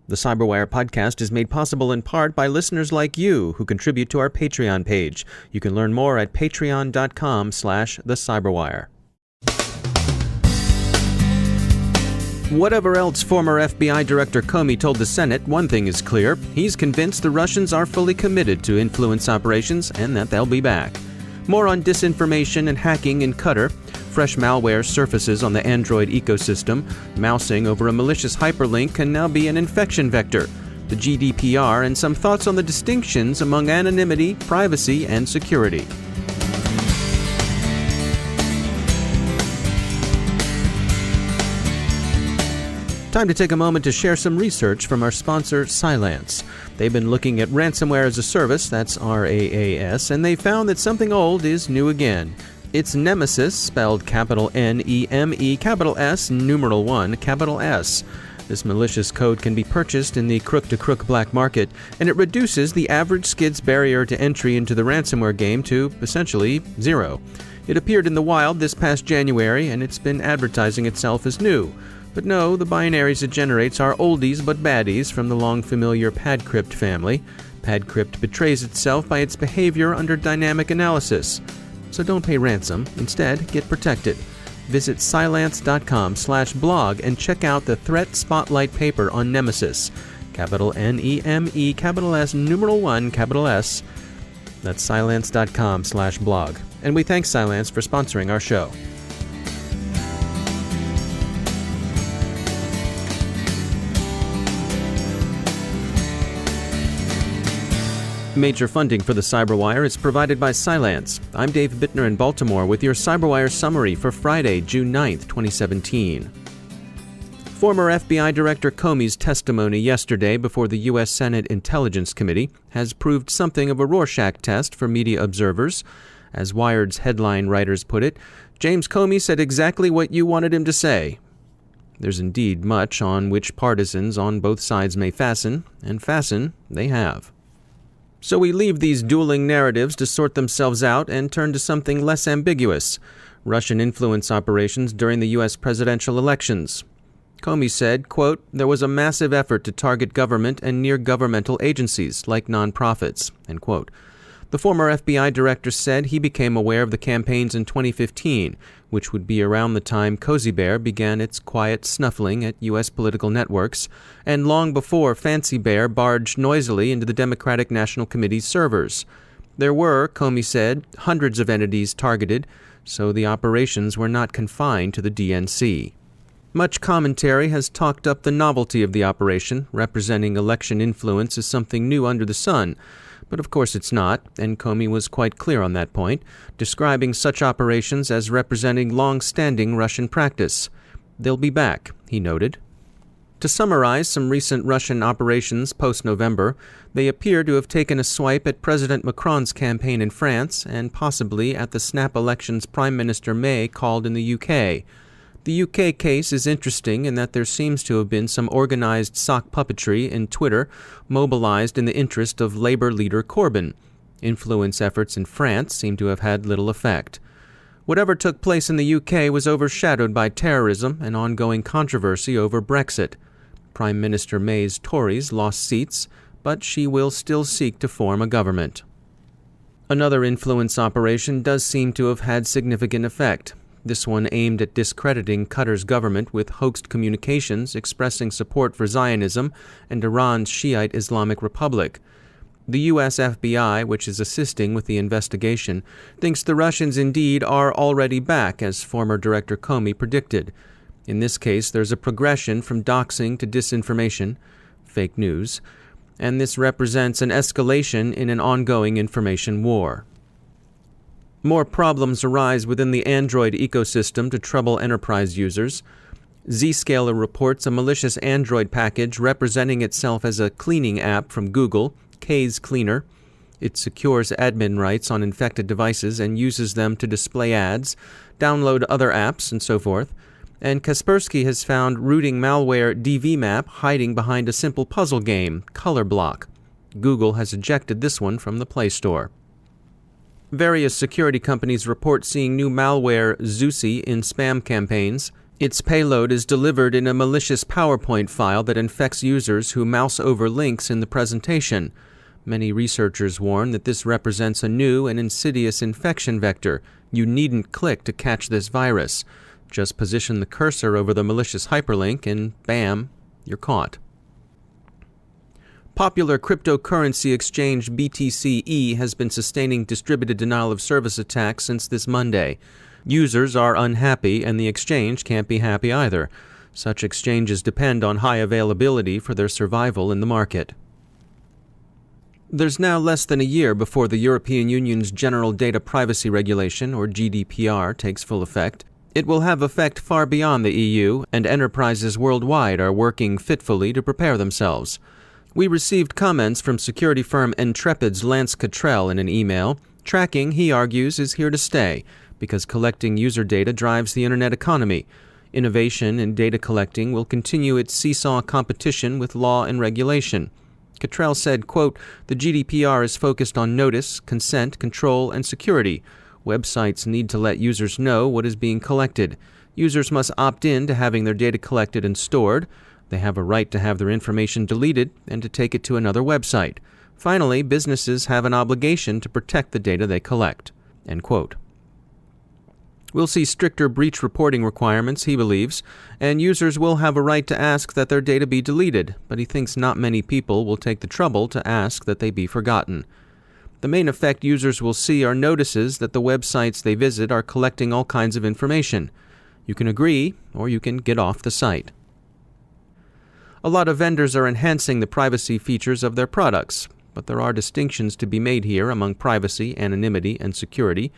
The CyberWire podcast is made possible in part by listeners like you who contribute to our Patreon page. You can learn more at patreon.com/thecyberwire. Whatever else former FBI Director Comey told the Senate, one thing is clear. He's convinced the Russians are fully committed to influence operations and that they'll be back. More on disinformation and hacking in Qatar. Fresh malware surfaces on the Android ecosystem. Mousing over a malicious hyperlink can now be an infection vector. The GDPR and some thoughts on the distinctions among anonymity, privacy, and security. Time to take a moment to share some research from our sponsor, Cylance. They've been looking at ransomware as a service, that's RAAS, and they found that something old is new again. It's Nemesis, spelled capital N-E-M-E, capital S, numeral 1, capital S. This malicious code can be purchased in the crook-to-crook black market, and it reduces the average skid's barrier to entry into the ransomware game to, essentially, zero. It appeared in the wild this past January, and it's been advertising itself as new. But no, the binaries it generates are oldies but baddies from the long-familiar PadCrypt family. PadCrypt betrays itself by its behavior under dynamic analysis. So don't pay ransom. Instead, get protected. Visit cylance.com/blog and check out the Threat Spotlight paper on Nemesis. Capital N-E-M-E, capital S, numeral 1, capital S. That's cylance.com/blog. And we thank Cylance for sponsoring our show. Major funding for the CyberWire is provided by Cylance. I'm Dave Bittner in Baltimore with your CyberWire summary for Friday, June 9th, 2017. Former FBI Director Comey's testimony yesterday before the U.S. Senate Intelligence Committee has proved something of a Rorschach test for media observers. As Wired's headline writers put it, James Comey said exactly what you wanted him to say. There's indeed much on which partisans on both sides may fasten, and fasten they have. So we leave these dueling narratives to sort themselves out and turn to something less ambiguous: Russian influence operations during the U.S. presidential elections. Comey said, quote, "There was a massive effort to target government and near-governmental agencies, like nonprofits," end quote. The former FBI director said he became aware of the campaigns in 2015, which would be around the time Cozy Bear began its quiet snuffling at U.S. political networks, and long before Fancy Bear barged noisily into the Democratic National Committee's servers. There were, Comey said, hundreds of entities targeted, so the operations were not confined to the DNC. Much commentary has talked up the novelty of the operation, representing election influence as something new under the sun. But of course it's not, and Comey was quite clear on that point, describing such operations as representing long-standing Russian practice. They'll be back, he noted. To summarize some recent Russian operations post-November, they appear to have taken a swipe at President Macron's campaign in France and possibly at the snap elections Prime Minister May called in the UK. The UK case is interesting in that there seems to have been some organized sock puppetry in Twitter mobilized in the interest of Labour leader Corbyn. Influence efforts in France seem to have had little effect. Whatever took place in the UK was overshadowed by terrorism and ongoing controversy over Brexit. Prime Minister May's Tories lost seats, but she will still seek to form a government. Another influence operation does seem to have had significant effect. This one aimed at discrediting Qatar's government with hoaxed communications expressing support for Zionism and Iran's Shiite Islamic Republic. The U.S. FBI, which is assisting with the investigation, thinks the Russians indeed are already back, as former Director Comey predicted. In this case, there's a progression from doxing to disinformation, fake news, and this represents an escalation in an ongoing information war. More problems arise within the Android ecosystem to trouble enterprise users. Zscaler reports a malicious Android package representing itself as a cleaning app from Google, K's Cleaner. It secures admin rights on infected devices and uses them to display ads, download other apps, and so forth. And Kaspersky has found rooting malware DVMap hiding behind a simple puzzle game, Color Block. Google has ejected this one from the PlayStore. Various security companies report seeing new malware Zusi in spam campaigns. Its payload is delivered in a malicious PowerPoint file that infects users who mouse over links in the presentation. Many researchers warn that this represents a new and insidious infection vector. You needn't click to catch this virus. Just position the cursor over the malicious hyperlink and bam, you're caught. Popular cryptocurrency exchange BTC-E has been sustaining distributed denial-of-service attacks since this Monday. Users are unhappy, and the exchange can't be happy either. Such exchanges depend on high availability for their survival in the market. There's now less than a year before the European Union's General Data Privacy Regulation, or GDPR, takes full effect. It will have effect far beyond the EU, and enterprises worldwide are working fitfully to prepare themselves. We received comments from security firm Intrepid's Lance Cottrell in an email. Tracking, he argues, is here to stay, because collecting user data drives the internet economy. Innovation in data collecting will continue its seesaw competition with law and regulation. Cottrell said, quote, "The GDPR is focused on notice, consent, control, and security. Websites need to let users know what is being collected. Users must opt in to having their data collected and stored. They have a right to have their information deleted and to take it to another website. Finally, businesses have an obligation to protect the data they collect." End quote. We'll see stricter breach reporting requirements, he believes, and users will have a right to ask that their data be deleted, but he thinks not many people will take the trouble to ask that they be forgotten. The main effect users will see are notices that the websites they visit are collecting all kinds of information. You can agree, or you can get off the site. A lot of vendors are enhancing the privacy features of their products, but there are distinctions to be made here among privacy, anonymity, and security.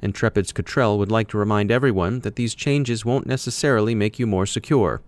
Intrepid's Cottrell would like to remind everyone that these changes won't necessarily make you more secure.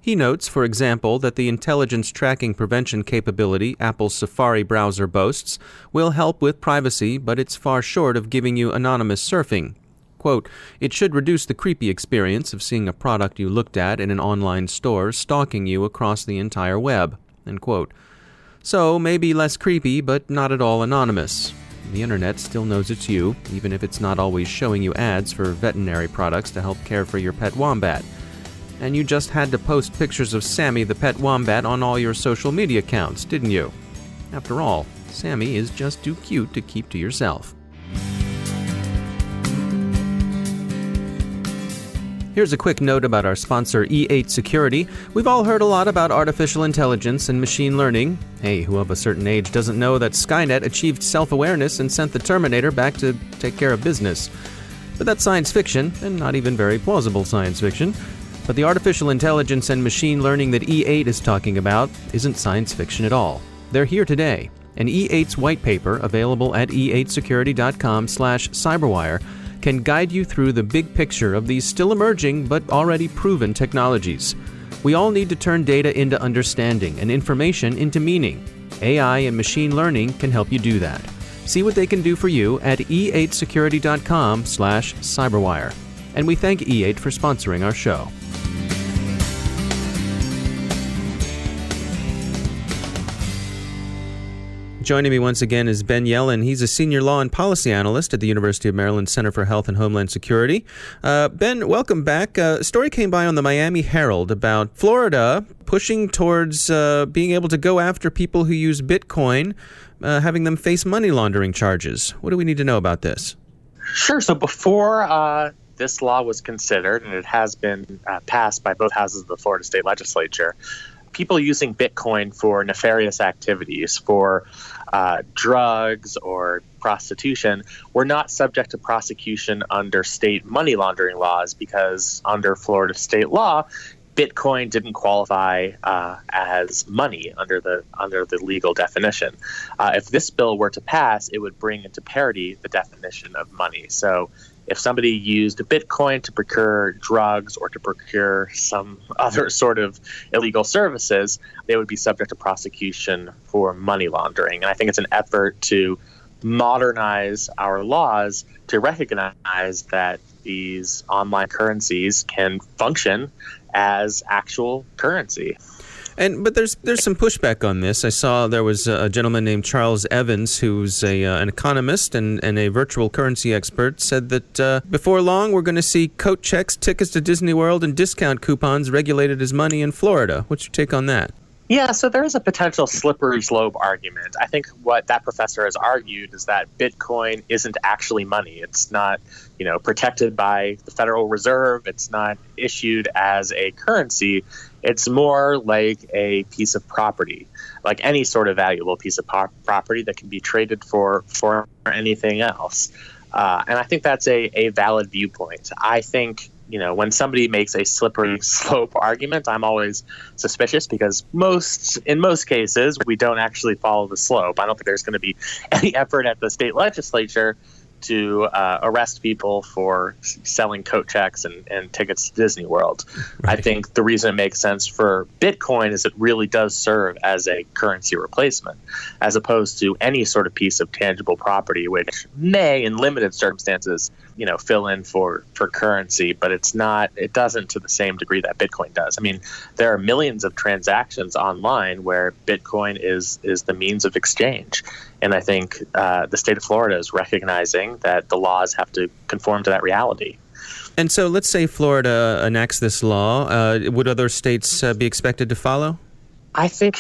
He notes, for example, that the intelligence tracking prevention capability Apple's Safari browser boasts will help with privacy, but it's far short of giving you anonymous surfing. Quote, "It should reduce the creepy experience of seeing a product you looked at in an online store stalking you across the entire web." End quote. So, maybe less creepy, but not at all anonymous. The internet still knows it's you, even if it's not always showing you ads for veterinary products to help care for your pet wombat. And you just had to post pictures of Sammy the pet wombat on all your social media accounts, didn't you? After all, Sammy is just too cute to keep to yourself. Here's a quick note about our sponsor, E8 Security. We've all heard a lot about artificial intelligence and machine learning. Hey, who of a certain age doesn't know that Skynet achieved self-awareness and sent the Terminator back to take care of business? But that's science fiction, and not even very plausible science fiction. But the artificial intelligence and machine learning that E8 is talking about isn't science fiction at all. They're here today. And E8's white paper, available at e8security.com/cyberwire, can guide you through the big picture of these still emerging but already proven technologies. We all need to turn data into understanding and information into meaning. AI and machine learning can help you do that. See what they can do for you at e8security.com/cyberwire. And we thank E8 for sponsoring our show. Joining me once again is Ben Yelin. He's a senior law and policy analyst at the University of Maryland Center for Health and Homeland Security. Ben, welcome back. A story came by on the Miami Herald about Florida pushing towards being able to go after people who use Bitcoin, having them face money laundering charges. What do we need to know about this? Sure. So before this law was considered, and it has been passed by both houses of the Florida State Legislature, people using Bitcoin for nefarious activities, for drugs or prostitution, were not subject to prosecution under state money laundering laws because under Florida state law, Bitcoin didn't qualify as money under the legal definition. If this bill were to pass, it would bring into parity the definition of money. So if somebody used Bitcoin to procure drugs or to procure some other sort of illegal services, they would be subject to prosecution for money laundering. And I think it's an effort to modernize our laws to recognize that these online currencies can function as actual currency. But there's some pushback on this. I saw there was a gentleman named Charles Evans, who's an economist and a virtual currency expert, said that before long we're going to see coat checks, tickets to Disney World, and discount coupons regulated as money in Florida. What's your take on that? Yeah, so there is a potential slippery slope argument. I think what that professor has argued is that Bitcoin isn't actually money. It's not, protected by the Federal Reserve. It's not issued as a currency. It's more like a piece of property, like any sort of valuable piece of property that can be traded for anything else. And I think that's a valid viewpoint. I think, when somebody makes a slippery slope argument, I'm always suspicious because in most cases, we don't actually follow the slope. I don't think there's going to be any effort at the state legislature to arrest people for selling coat checks and tickets to Disney World. Right. I think the reason it makes sense for Bitcoin is it really does serve as a currency replacement, as opposed to any sort of piece of tangible property, which may, in limited circumstances, fill in for currency, but it doesn't to the same degree that Bitcoin does. I mean, there are millions of transactions online where Bitcoin is the means of exchange. And I think the state of Florida is recognizing that the laws have to conform to that reality. And so let's say Florida enacts this law. Would other states be expected to follow? I think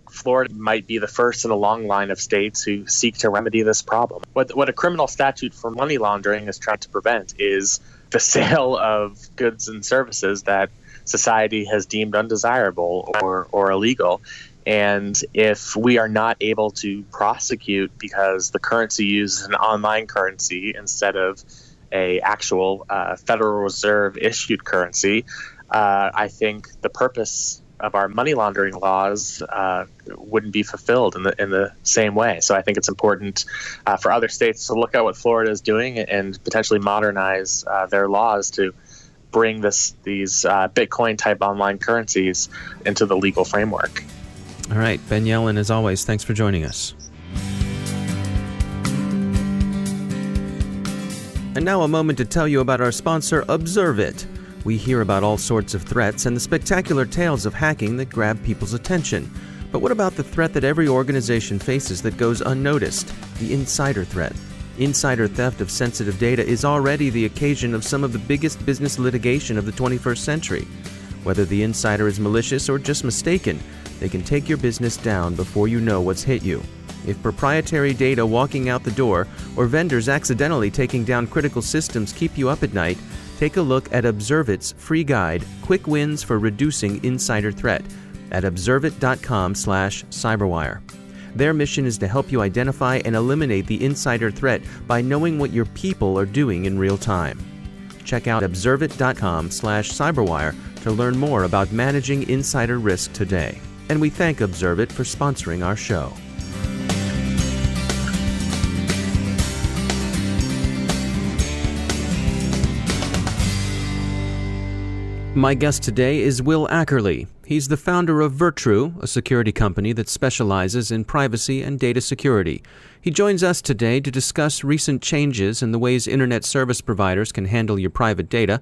Florida might be the first in a long line of states who seek to remedy this problem. What a criminal statute for money laundering is trying to prevent is the sale of goods and services that society has deemed undesirable or illegal. And if we are not able to prosecute because the currency used is an online currency instead of a actual Federal Reserve issued currency, I think the purpose of our money laundering laws wouldn't be fulfilled in the same way. So I think it's important for other states to look at what Florida is doing and potentially modernize their laws to bring these Bitcoin type online currencies into the legal framework. All right, Ben Yelin, as always, thanks for joining us. And now a moment to tell you about our sponsor, Observe It. We hear about all sorts of threats and the spectacular tales of hacking that grab people's attention. But what about the threat that every organization faces that goes unnoticed? The insider threat. Insider theft of sensitive data is already the occasion of some of the biggest business litigation of the 21st century. Whether the insider is malicious or just mistaken, they can take your business down before you know what's hit you. If proprietary data walking out the door or vendors accidentally taking down critical systems keep you up at night, take a look at Observe It's free guide, Quick Wins for Reducing Insider Threat, at observeit.com/cyberwire. Their mission is to help you identify and eliminate the insider threat by knowing what your people are doing in real time. Check out observeit.com/cyberwire to learn more about managing insider risk today. And we thank Observe It for sponsoring our show. My guest today is Will Ackerly. He's the founder of Virtru, a security company that specializes in privacy and data security. He joins us today to discuss recent changes in the ways internet service providers can handle your private data,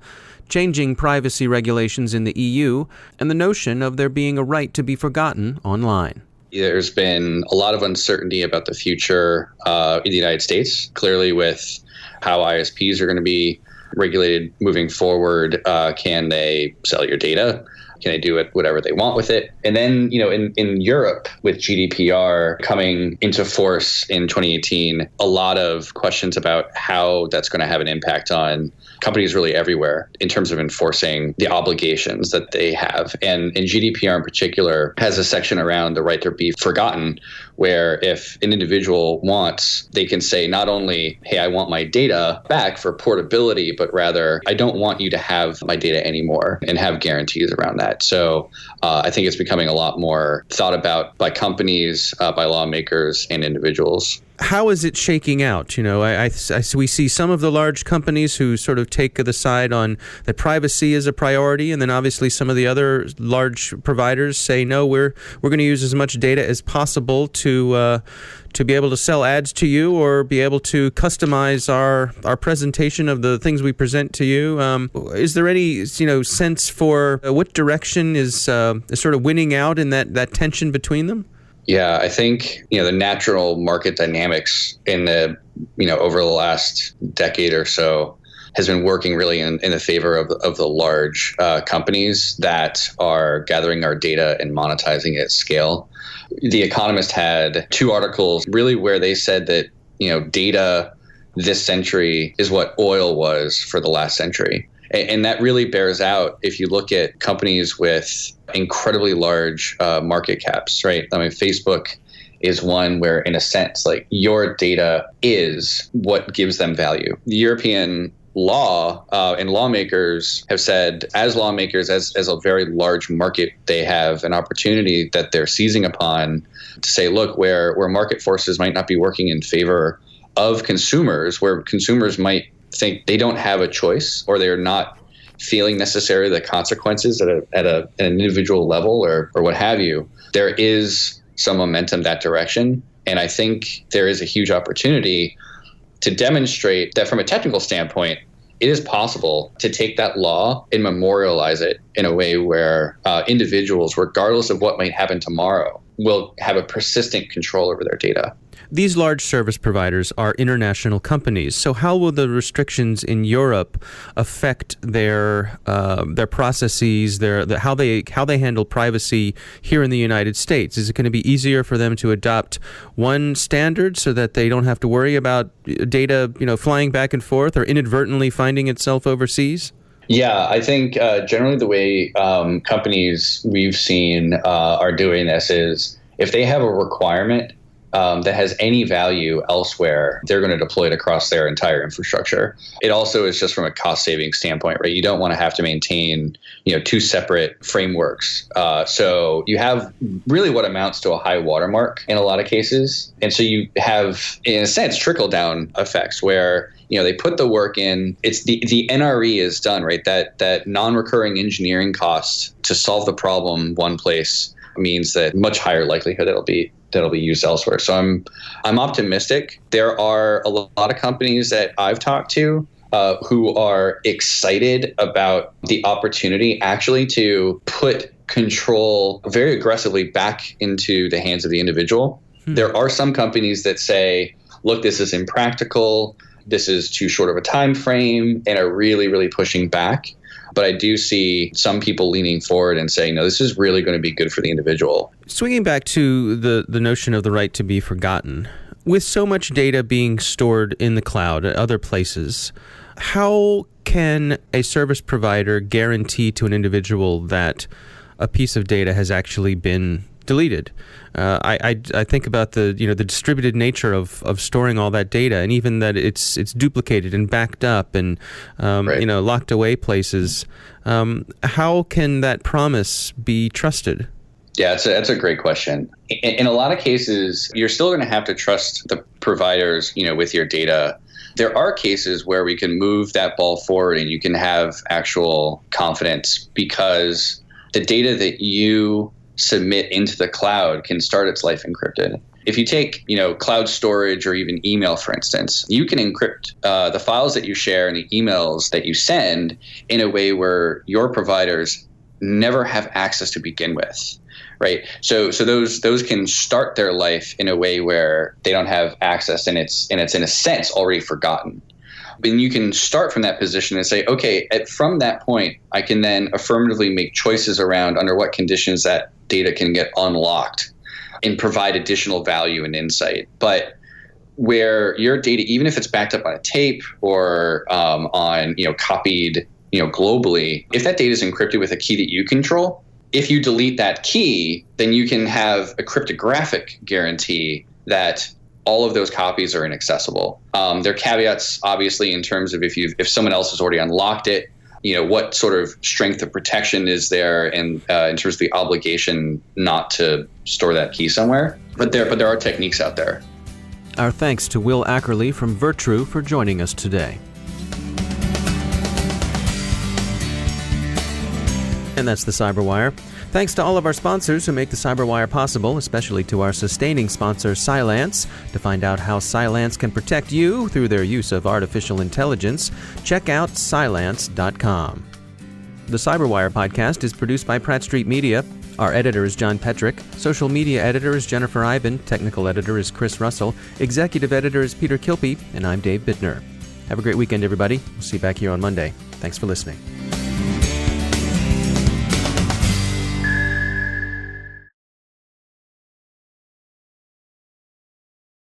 changing privacy regulations in the EU, and the notion of there being a right to be forgotten online. There's been a lot of uncertainty about the future in the United States, clearly with how ISPs are going to be regulated moving forward. Can they sell your data? Can they do it whatever they want with it? And then, in Europe, with GDPR coming into force in 2018, a lot of questions about how that's going to have an impact on companies really everywhere in terms of enforcing the obligations that they have. And GDPR in particular has a section around the right to be forgotten, where if an individual wants, they can say not only, hey, I want my data back for portability, but rather, I don't want you to have my data anymore, and have guarantees around that. So I think it's becoming a lot more thought about by companies, by lawmakers, and individuals. How is it shaking out? We see some of the large companies who sort of take the side on that privacy is a priority, and then obviously some of the other large providers say, no, we're going to use as much data as possible to be able to sell ads to you or be able to customize our presentation of the things we present to you. Is there any sense for what direction is sort of winning out in that tension between them? Yeah, I think, the natural market dynamics in the, over the last decade or so has been working really in the favor of the large companies that are gathering our data and monetizing it at scale. The Economist had 2 articles really where they said that, data this century is what oil was for the last century. And that really bears out if you look at companies with incredibly large market caps, right? I mean, Facebook is one where, in a sense, like your data is what gives them value. The European law and lawmakers have said, as lawmakers, as a very large market, they have an opportunity that they're seizing upon to say, look, where market forces might not be working in favor of consumers, where consumers might think they don't have a choice or they're not feeling necessarily the consequences at an individual level or what have you, there is some momentum that direction. And I think there is a huge opportunity to demonstrate that from a technical standpoint, it is possible to take that law and memorialize it in a way where individuals, regardless of what might happen tomorrow, will have a persistent control over their data. These large service providers are international companies. So how will the restrictions in Europe affect their processes, how they handle privacy here in the United States? Is it going to be easier for them to adopt one standard so that they don't have to worry about data, flying back and forth or inadvertently finding itself overseas? Yeah, I think generally the way companies we've seen are doing this is if they have a requirement that has any value elsewhere, they're going to deploy it across their entire infrastructure. It also is just from a cost-saving standpoint, right? You don't want to have to maintain, 2 separate frameworks. So you have really what amounts to a high watermark in a lot of cases. And so you have, in a sense, trickle-down effects where they put the work in. It's the NRE is done, right? That non-recurring engineering cost to solve the problem one place means that much higher likelihood that'll be used elsewhere. So I'm optimistic. There are a lot of companies that I've talked to who are excited about the opportunity actually to put control very aggressively back into the hands of the individual. There are some companies that say, look, this is impractical. This is too short of a time frame, and are really, really pushing back. But I do see some people leaning forward and saying, no, this is really going to be good for the individual. Swinging back to the notion of the right to be forgotten, with so much data being stored in the cloud at other places, how can a service provider guarantee to an individual that a piece of data has actually been deleted? I think about the distributed nature of storing all that data, and even that it's duplicated and backed up and right. Locked away places. How can that promise be trusted? Yeah, that's a great question. In a lot of cases, you're still going to have to trust the providers, with your data. There are cases where we can move that ball forward and you can have actual confidence because the data that you submit into the cloud can start its life encrypted. If you take, cloud storage or even email, for instance, you can encrypt the files that you share and the emails that you send in a way where your providers never have access to begin with, right? So those can start their life in a way where they don't have access, and it's in a sense already forgotten. But you can start from that position and say, okay, from that point, I can then affirmatively make choices around under what conditions that data can get unlocked and provide additional value and insight. But where your data, even if it's backed up on a tape or on copied globally, if that data is encrypted with a key that you control, if you delete that key, then you can have a cryptographic guarantee that all of those copies are inaccessible. There are caveats, obviously, in terms of if someone else has already unlocked it, what sort of strength of protection is there, and in terms of the obligation not to store that key somewhere. But there are techniques out there. Our thanks to Will Ackerly from Virtru for joining us today. And that's the Cyberwire. Thanks to all of our sponsors who make the Cyberwire possible, especially to our sustaining sponsor, Cylance. To find out how Cylance can protect you through their use of artificial intelligence, check out Cylance.com. The Cyberwire podcast is produced by Pratt Street Media. Our editor is John Petrick. Social media editor is Jennifer Iben. Technical editor is Chris Russell. Executive editor is Peter Kilpie. And I'm Dave Bittner. Have a great weekend, everybody. We'll see you back here on Monday. Thanks for listening.